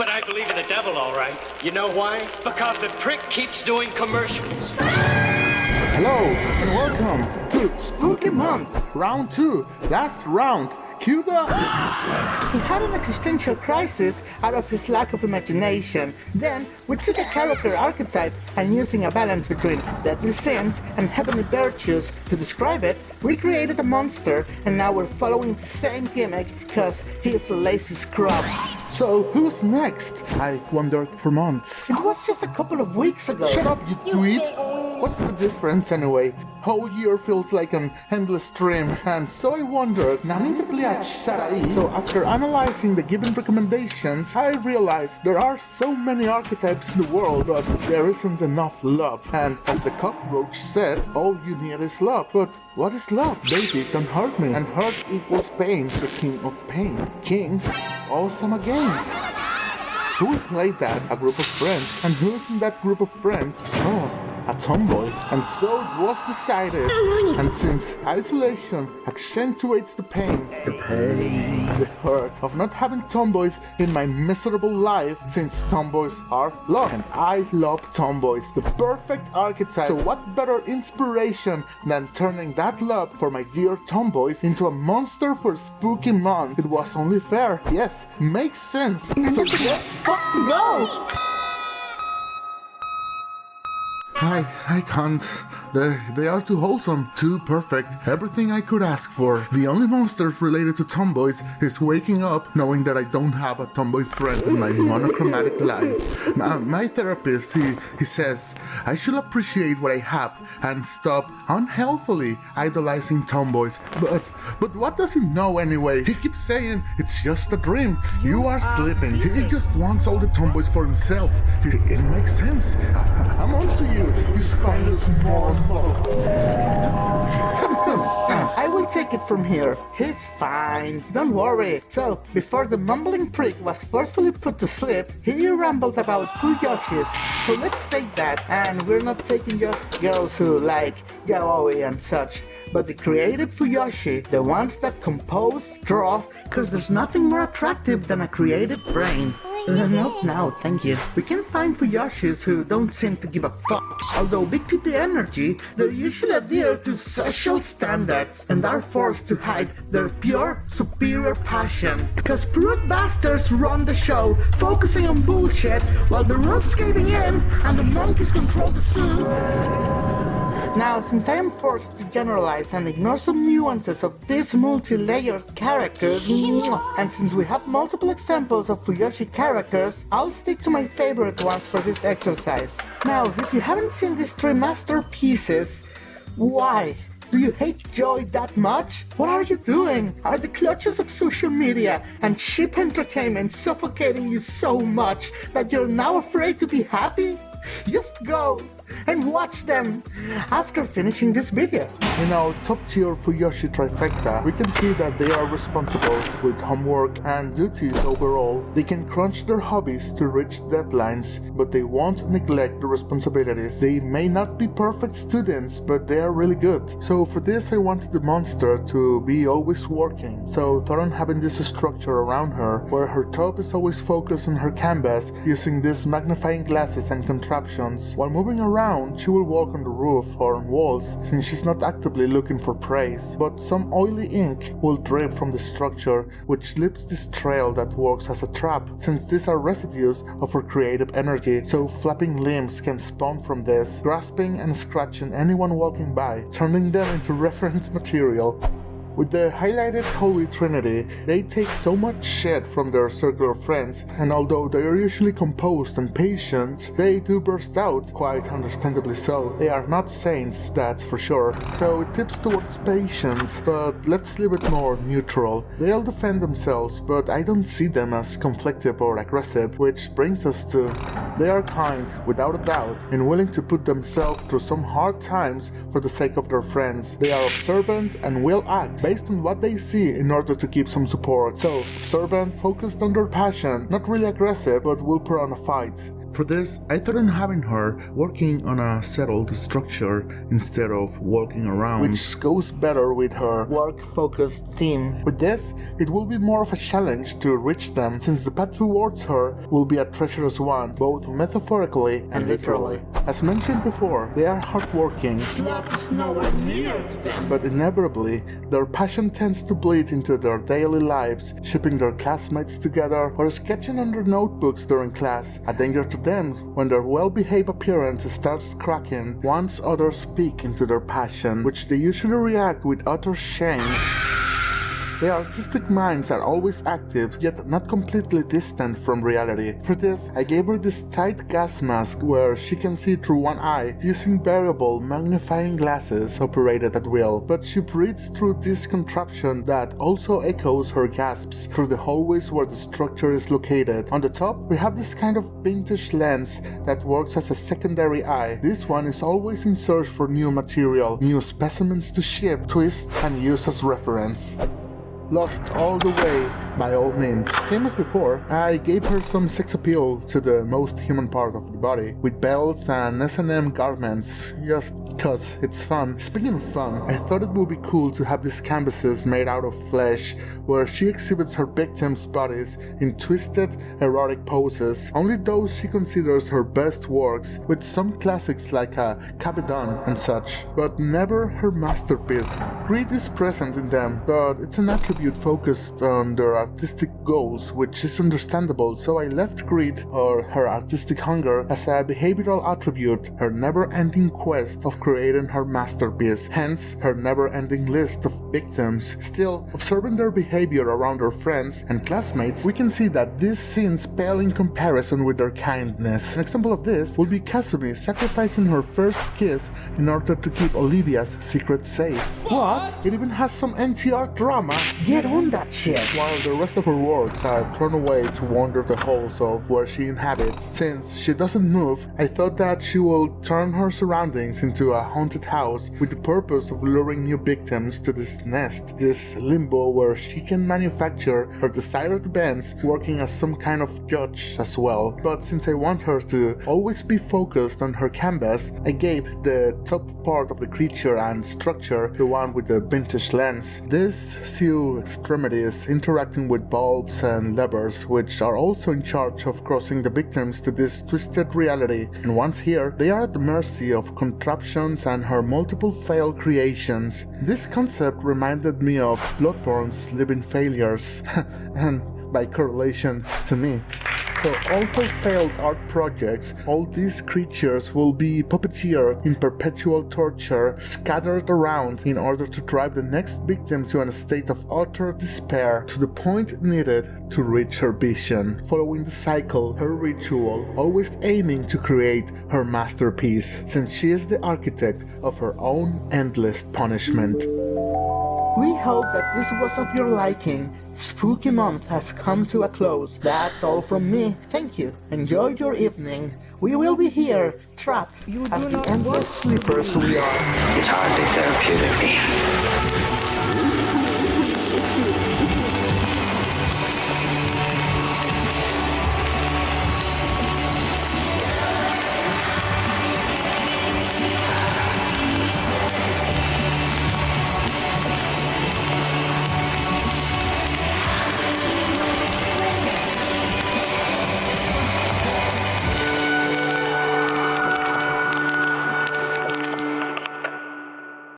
But I believe in the devil, all right. You know why? Because the prick keeps doing commercials. Hello and welcome to Spooky Month, Round 2, last round. Cue the... He had an existential crisis out of his lack of imagination. Then, we took a character archetype and using a balance between deadly sins and heavenly virtues to describe it, we created a monster and now we're following the same gimmick because he is a lazy scrub. So, who's next? I wondered for months. It was just a couple of weeks ago. Shut up, you dweeb! What's the difference anyway? Whole year feels like an endless dream, and so I wondered, so after analyzing the given recommendations, I realized there are so many archetypes in the world, but there isn't enough love. And as the cockroach said, all you need is love. But what is love? Baby, don't hurt me. And hurt equals pain, the king of pain. King, awesome again. Who played that? A group of friends. And who's in that group of friends? Oh, a tomboy. And so it was decided. And since isolation accentuates the pain, the hurt of not having tomboys in my miserable life, since tomboys are love. And I love tomboys, the perfect archetype. So what better inspiration than turning that love for my dear tomboys into a monster for Spooky Month? It was only fair. Yes, makes sense. So let's fucking go! I can't. They are too wholesome, too perfect, everything I could ask for. The only monsters related to tomboys is waking up knowing that I don't have a tomboy friend in my monochromatic life. My therapist, he says, I should appreciate what I have and stop unhealthily idolizing tomboys. But what does he know anyway? He keeps saying, it's just a dream. You are sleeping. He just wants all the tomboys for himself. It makes sense. I'm on to you, you spineless moron. I will take it from here. He's fine, don't worry. So, before the mumbling prick was forcefully put to sleep, he rambled about Fuyoshis. So let's take that, and we're not taking just girls who like yaoi and such, but the creative Fuyoshi, the ones that compose, draw, cause there's nothing more attractive than a creative brain. Not now, thank you. We can find Fuyoshis who don't seem to give a fuck. Although big PP energy, they usually adhere to social standards and are forced to hide their pure, superior passion. Because prude bastards run the show, focusing on bullshit while the roof's caving in and the monkeys control the zoo. Now, since I am forced to generalize and ignore some nuances of these multi-layered characters, and since we have multiple examples of Fuyoshi characters, I'll stick to my favorite ones for this exercise. Now, if you haven't seen these three masterpieces, why? Do you hate joy that much? What are you doing? Are the clutches of social media and cheap entertainment suffocating you so much that you're now afraid to be happy? Just go and watch them after finishing this video. In our top tier Fuyoshi trifecta, we can see that they are responsible with homework and duties overall. They can crunch their hobbies to reach deadlines, but they won't neglect the responsibilities. They may not be perfect students, but they are really good. So for this I wanted the monster to be always working. So Thoron having this structure around her, where her top is always focused on her canvas, using these magnifying glasses and contraptions. While moving around, she will walk on the roof or on walls, since she's not actively looking for praise, but some oily ink will drip from the structure, which leaves this trail that works as a trap, since these are residues of her creative energy, so flapping limbs can spawn from this, grasping and scratching anyone walking by, turning them into reference material. With the highlighted Holy Trinity, they take so much shit from their circle of friends, and although they are usually composed and patient, they do burst out, quite understandably so. They are not saints, that's for sure, so it tips towards patience, but let's leave it more neutral. They all defend themselves, but I don't see them as conflictive or aggressive, which brings us to... They are kind, without a doubt, and willing to put themselves through some hard times for the sake of their friends. They are observant and will act based on what they see in order to keep some support. So, observant, focused on their passion, not really aggressive, but will put on a fight. For this, I thought on having her working on a settled structure instead of walking around, which goes better with her work-focused theme. With this, it will be more of a challenge to reach them, since the path towards her will be a treacherous one, both metaphorically and literally. As mentioned before, they are hardworking, Slop is nowhere near to them. but inevitably, their passion tends to bleed into their daily lives, shipping their classmates together or sketching on their notebooks during class, a danger to them when their well-behaved appearance starts cracking once others peek into their passion, which they usually react with utter shame. Their artistic minds are always active, yet not completely distant from reality. For this, I gave her this tight gas mask where she can see through one eye using variable magnifying glasses operated at will, but she breathes through this contraption that also echoes her gasps through the hallways where the structure is located. On the top, we have this kind of vintage lens that works as a secondary eye. This one is always in search for new material, new specimens to ship, twist, and use as reference. Lost all the way, by all means. Same as before, I gave her some sex appeal to the most human part of the body, with belts and S&M garments, just cause it's fun. Speaking of fun, I thought it would be cool to have these canvases made out of flesh, where she exhibits her victims' bodies in twisted, erotic poses, only those she considers her best works, with some classics like a Cabedon and such, but never her masterpiece. Greed is present in them, but it's an attribute focused on their artistic goals, which is understandable, so I left greed, or her artistic hunger, as a behavioral attribute, her never-ending quest of creating her masterpiece, hence her never-ending list of victims. Still, observing their behavior around her friends and classmates, we can see that these scenes pale in comparison with their kindness. An example of this will be Kasumi sacrificing her first kiss in order to keep Olivia's secret safe. What? It even has some NTR drama. Get on that shit. While the rest of her works are thrown away to wander the halls of where she inhabits. Since she doesn't move, I thought that she will turn her surroundings into a haunted house with the purpose of luring new victims to this nest, this limbo where she can manufacture her desired events, working as some kind of judge as well. But since I want her to always be focused on her canvas, I gave the top part of the creature and structure the one with the vintage lens. This sew extremities interacting with bulbs and levers, which are also in charge of crossing the victims to this twisted reality, and once here, they are at the mercy of contraptions and her multiple failed creations. This concept reminded me of Bloodborne's living failures, and by correlation, to me. So all her failed art projects, all these creatures will be puppeteered in perpetual torture, scattered around in order to drive the next victim to a state of utter despair, to the point needed to reach her vision, following the cycle, her ritual, always aiming to create her masterpiece, since she is the architect of her own endless punishment. We hope that this was of your liking. Spooky month has come to a close. That's all from me. Thank you. Enjoy your evening. We will be here, trapped as the endless sleepers we are. It's hardly therapeutic.